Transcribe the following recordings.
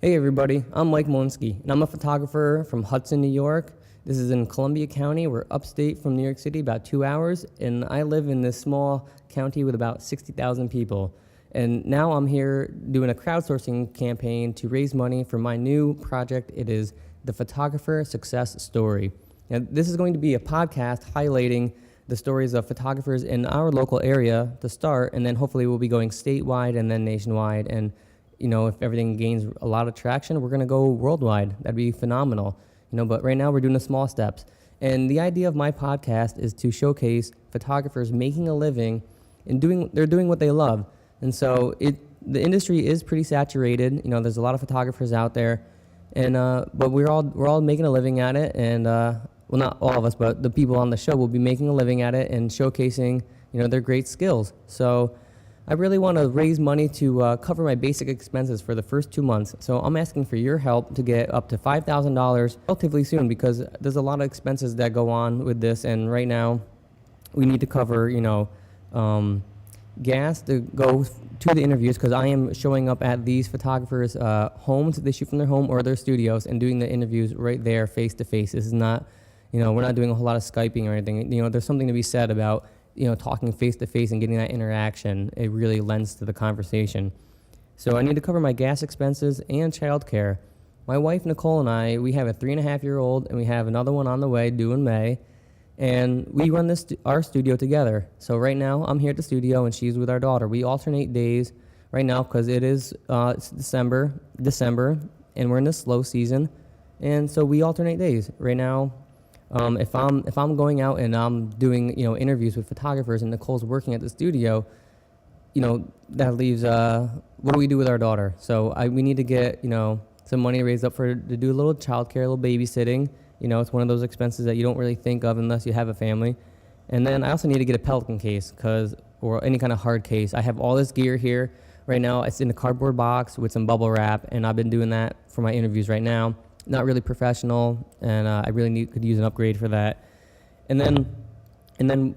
Hey everybody, I'm Mike Molinsky, and I'm a photographer from Hudson, New York. This is in Columbia County. We're upstate from New York City, about 2 hours, and I live in this small county with about 60,000 people. And now I'm here doing a crowdsourcing campaign to raise money for my new project. It is the Photographer Success Story. Now, this is going to be a podcast highlighting the stories of photographers in our local area to start, and then hopefully we'll be going statewide and then nationwide. And if everything gains a lot of traction, we're going to go worldwide. That'd be phenomenal. But right now we're doing the small steps. And the idea of my podcast is to showcase photographers making a living and doing what they love. And so the industry is pretty saturated. There's a lot of photographers out there, and but we're all making a living at it. And well, not all of us, but the people on the show will be making a living at it and showcasing their great skills. So I really want to raise money to cover my basic expenses for the first 2 months. So I'm asking for your help to get up to $5,000 relatively soon, because there's a lot of expenses that go on with this. And right now we need to cover, gas to go to the interviews, because I am showing up at these photographers' homes. They shoot from their home or their studios and doing the interviews right there face to face. This is not, we're not doing a whole lot of Skyping or anything. There's something to be said about talking face-to-face and getting that interaction. It really lends to the conversation. So I need to cover my gas expenses and childcare. My wife, Nicole, and I, we have a 3.5-year-old, and we have another one on the way due in May, and we run our studio together. So right now, I'm here at the studio, and she's with our daughter. We alternate days right now because it's December, and we're in the slow season, and so we alternate days. Right now, if I'm going out and I'm doing interviews with photographers and Nicole's working at the studio, that leaves what do we do with our daughter? So we need to get some money raised up to do a little childcare, a little babysitting. It's one of those expenses that you don't really think of unless you have a family. And then I also need to get a Pelican case or any kind of hard case. I have all this gear here right now. It's in a cardboard box with some bubble wrap, and I've been doing that for my interviews right now. Not really professional, and I really could use an upgrade for that. And then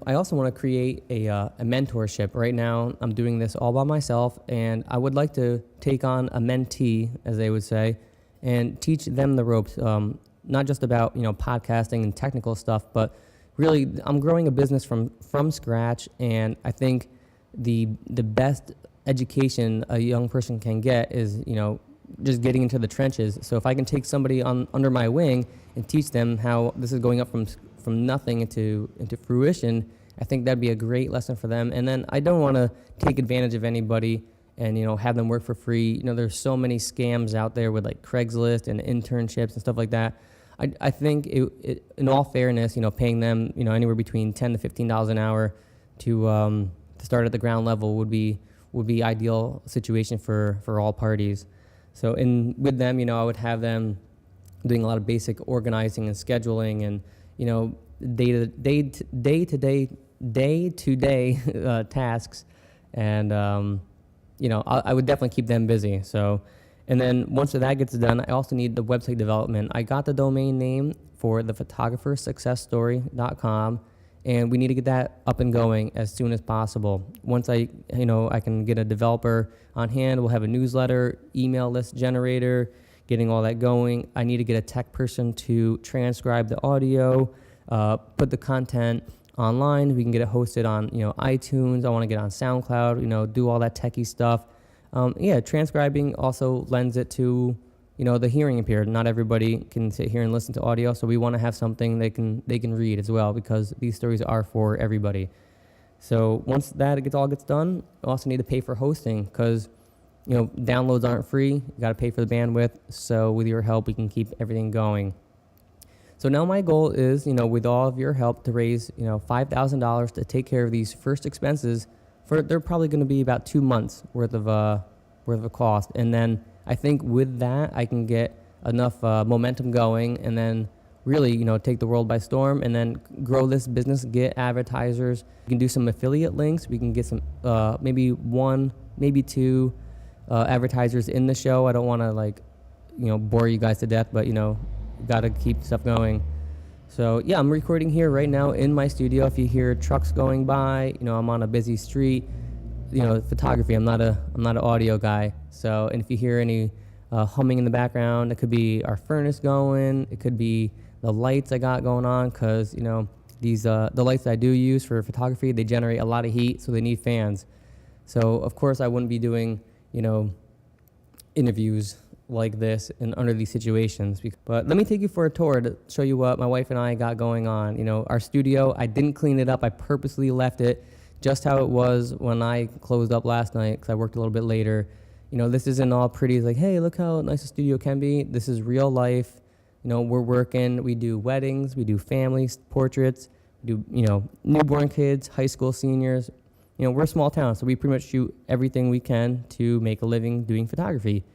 I also want to create a mentorship. Right now, I'm doing this all by myself, and I would like to take on a mentee, as they would say, and teach them the ropes. Not just about podcasting and technical stuff, but really I'm growing a business from scratch, and I think the best education a young person can get is just getting into the trenches. So if I can take somebody under my wing and teach them how this is going up from nothing into fruition, I think that'd be a great lesson for them. And then I don't want to take advantage of anybody and have them work for free. There's so many scams out there with like Craigslist and internships and stuff like that. I think in all fairness, paying them anywhere between $10 to $15 an hour to start at the ground level would be ideal situation for all parties. So with them, I would have them doing a lot of basic organizing and scheduling and, day-to-day tasks. And, I would definitely keep them busy. So, and then once that gets done, I also need the website development. I got the domain name for the photographersuccessstory.com, and we need to get that up and going as soon as possible. Once I can get a developer on hand, we'll have a newsletter, email list generator, getting all that going. I need to get a tech person to transcribe the audio, put the content online. We can get it hosted on, iTunes. I want to get on SoundCloud, do all that techie stuff. Transcribing also lends it to, the hearing impaired. Not everybody can sit here and listen to audio, so we want to have something they can read as well, because these stories are for everybody. So once that all gets done, I also need to pay for hosting, because downloads aren't free. You got to pay for the bandwidth. So with your help, we can keep everything going. So now my goal is, with all of your help, to raise $5,000 to take care of these first expenses. They're probably going to be about 2 months worth of a cost, and then I think with that I can get enough momentum going, and then really take the world by storm, and then grow this business, get advertisers. We can do some affiliate links. We can get some maybe 1, maybe 2 advertisers in the show. I don't want to bore you guys to death, but got to keep stuff going. So yeah, I'm recording here right now in my studio. If you hear trucks going by, I'm on a busy street. Photography. I'm not an audio guy. So, and if you hear any humming in the background. It could be our furnace going. It could be the lights I got going on, because these the lights that I do use for photography, they generate a lot of heat, so they need fans. So of course I wouldn't be doing interviews like this and under these situations. But let me take you for a tour to show you what my wife and I got going on. Our studio, I didn't clean it up. I purposely left it just how it was when I closed up last night, because I worked a little bit later. This isn't all pretty. It's like, hey, look how nice a studio can be. This is real life. We're working. We do weddings. We do family portraits. We do, newborn kids, high school seniors. We're a small town, so we pretty much shoot everything we can to make a living doing photography.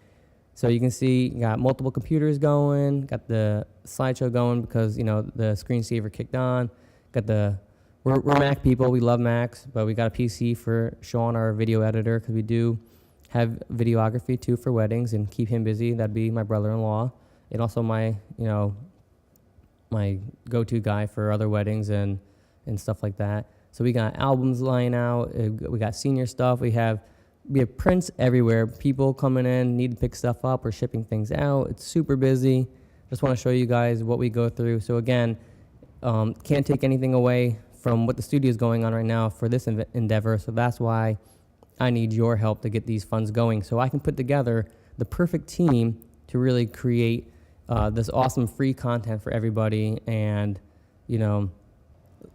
So you can see, got multiple computers going, got the slideshow going because, the screensaver kicked on. We're Mac people, we love Macs, but we got a PC for Sean, our video editor, because we do have videography too for weddings and keep him busy. That'd be my brother-in-law, and also my, my go-to guy for other weddings and stuff like that. So we got albums lying out, we got senior stuff, we have prints everywhere. People coming in, need to pick stuff up or shipping things out. It's super busy. Just want to show you guys what we go through. So again, can't take anything away from what the studio is going on right now for this endeavor. So that's why I need your help to get these funds going, so I can put together the perfect team to really create this awesome free content for everybody. And,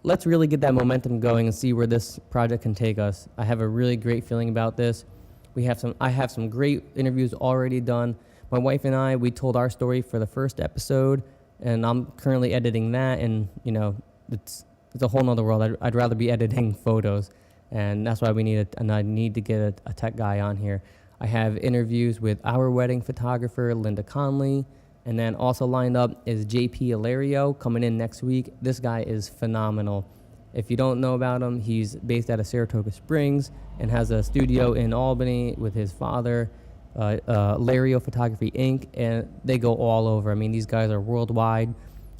let's really get that momentum going and see where this project can take us. I have a really great feeling about this. I have some great interviews already done. My wife and I, we told our story for the first episode, and I'm currently editing that, and it's a whole nother world. I'd rather be editing photos, and that's why I need to get a tech guy on here. I have interviews with our wedding photographer, Linda Conley. And then also lined up is JP Elario coming in next week. This guy is phenomenal. If you don't know about him, he's based out of Saratoga Springs and has a studio in Albany with his father, Elario Photography Inc., and they go all over. I mean, these guys are worldwide.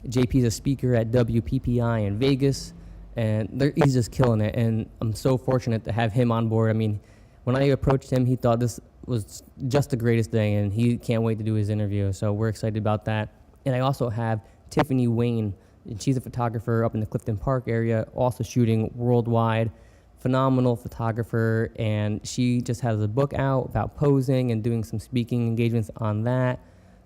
JP's a speaker at WPPI in Vegas, and he's just killing it. And I'm so fortunate to have him on board. I mean, when I approached him, he thought this was just the greatest thing, and he can't wait to do his interview. So we're excited about that. And I also have Tiffany Wayne, and she's a photographer up in the Clifton Park area, also shooting worldwide. Phenomenal photographer, and she just has a book out about posing and doing some speaking engagements on that.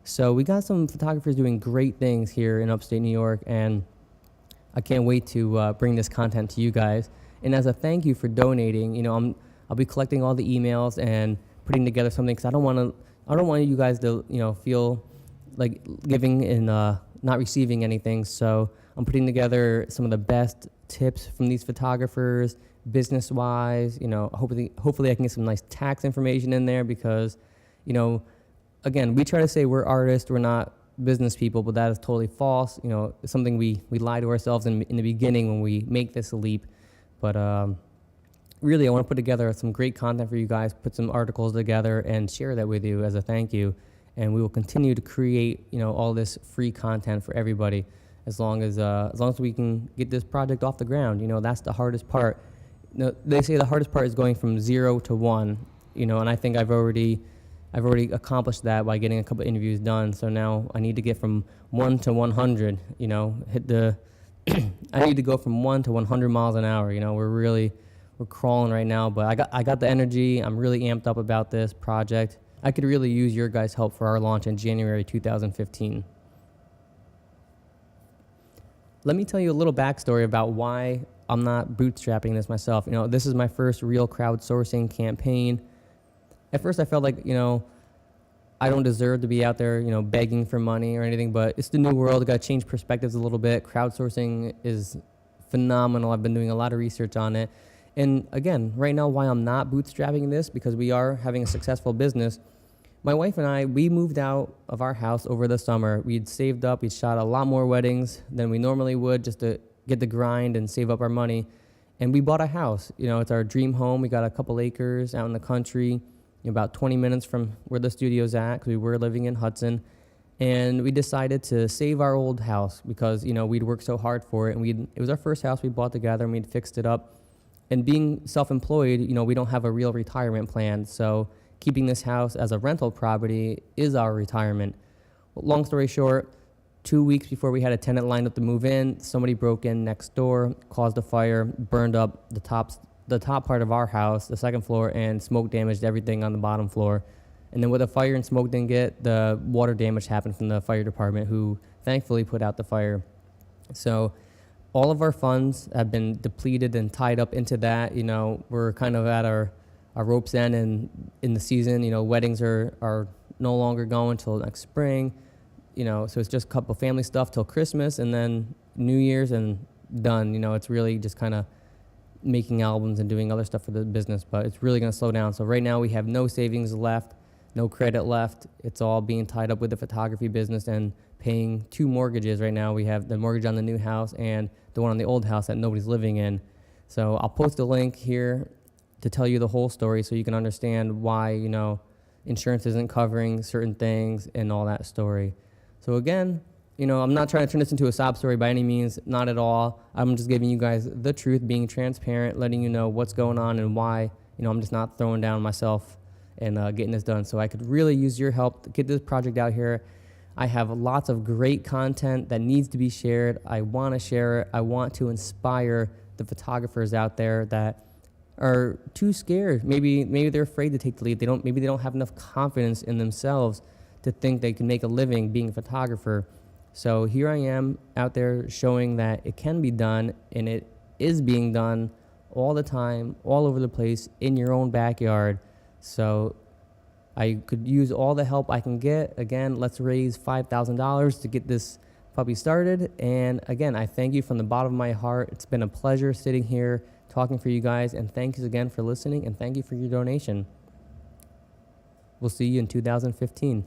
So we got some photographers doing great things here in upstate New York, and I can't wait to bring this content to you guys. And as a thank you for donating, I'll be collecting all the emails and putting together something, because I don't want you guys to feel like giving and not receiving anything. So I'm putting together some of the best tips from these photographers, business wise. Hopefully I can get some nice tax information in there, because again, we try to say we're artists, we're not business people, but that is totally false. It's something we lie to ourselves in the beginning when we make this leap. But really, I want to put together some great content for you guys, put some articles together, and share that with you as a thank you. And we will continue to create, all this free content for everybody, as long as we can get this project off the ground. That's the hardest part. They say the hardest part is going from 0 to 1. And I think I've already accomplished that by getting a couple interviews done. So now I need to get from 1 to 100. I need to go from 1 to 100 miles an hour. We're crawling right now, but I got the energy. I'm really amped up about this project. I could really use your guys' help for our launch in January 2015. Let me tell you a little backstory about why I'm not bootstrapping this myself. This is my first real crowdsourcing campaign. At first I felt like, I don't deserve to be out there, begging for money or anything, but it's the new world. I got to change perspectives a little bit. Crowdsourcing is phenomenal. I've been doing a lot of research on it. And again, right now, why I'm not bootstrapping this, because we are having a successful business. My wife and I, we moved out of our house over the summer. We'd saved up. We'd shot a lot more weddings than we normally would, just to get the grind and save up our money. And we bought a house. It's our dream home. We got a couple acres out in the country, about 20 minutes from where the studio's at, because we were living in Hudson. And we decided to save our old house because, we'd worked so hard for it. And it was our first house we bought together, and we'd fixed it up. And being self-employed, we don't have a real retirement plan. So keeping this house as a rental property is our retirement. Well, long story short, 2 weeks before we had a tenant lined up to move in, somebody broke in next door, caused a fire, burned up the top part of our house, the second floor, and smoke damaged everything on the bottom floor. And then what the fire and smoke didn't get, the water damage happened from the fire department, who thankfully put out the fire. So all of our funds have been depleted and tied up into that. We're kind of at our rope's end in the season. Weddings are no longer going till next spring. So it's just a couple family stuff till Christmas, and then New Year's, and done. It's really just kind of making albums and doing other stuff for the business, but it's really going to slow down. So right now we have no savings left, no credit left. It's all being tied up with the photography business and paying 2 mortgages right now. We have the mortgage on the new house and the one on the old house that nobody's living in. So I'll post a link here to tell you the whole story so you can understand why, insurance isn't covering certain things and all that story. So again, I'm not trying to turn this into a sob story by any means, not at all. I'm just giving you guys the truth, being transparent, letting you know what's going on and why, I'm just not throwing down myself and getting this done. So I could really use your help to get this project out here. I have lots of great content that needs to be shared. I want to share it. I want to inspire the photographers out there that are too scared. Maybe they're afraid to take the lead. Maybe they don't have enough confidence in themselves to think they can make a living being a photographer. So here I am out there showing that it can be done, and it is being done all the time, all over the place, in your own backyard. So I could use all the help I can get. Again, let's raise $5,000 to get this puppy started. And again, I thank you from the bottom of my heart. It's been a pleasure sitting here talking for you guys, and thank you again for listening, and thank you for your donation. We'll see you in 2015.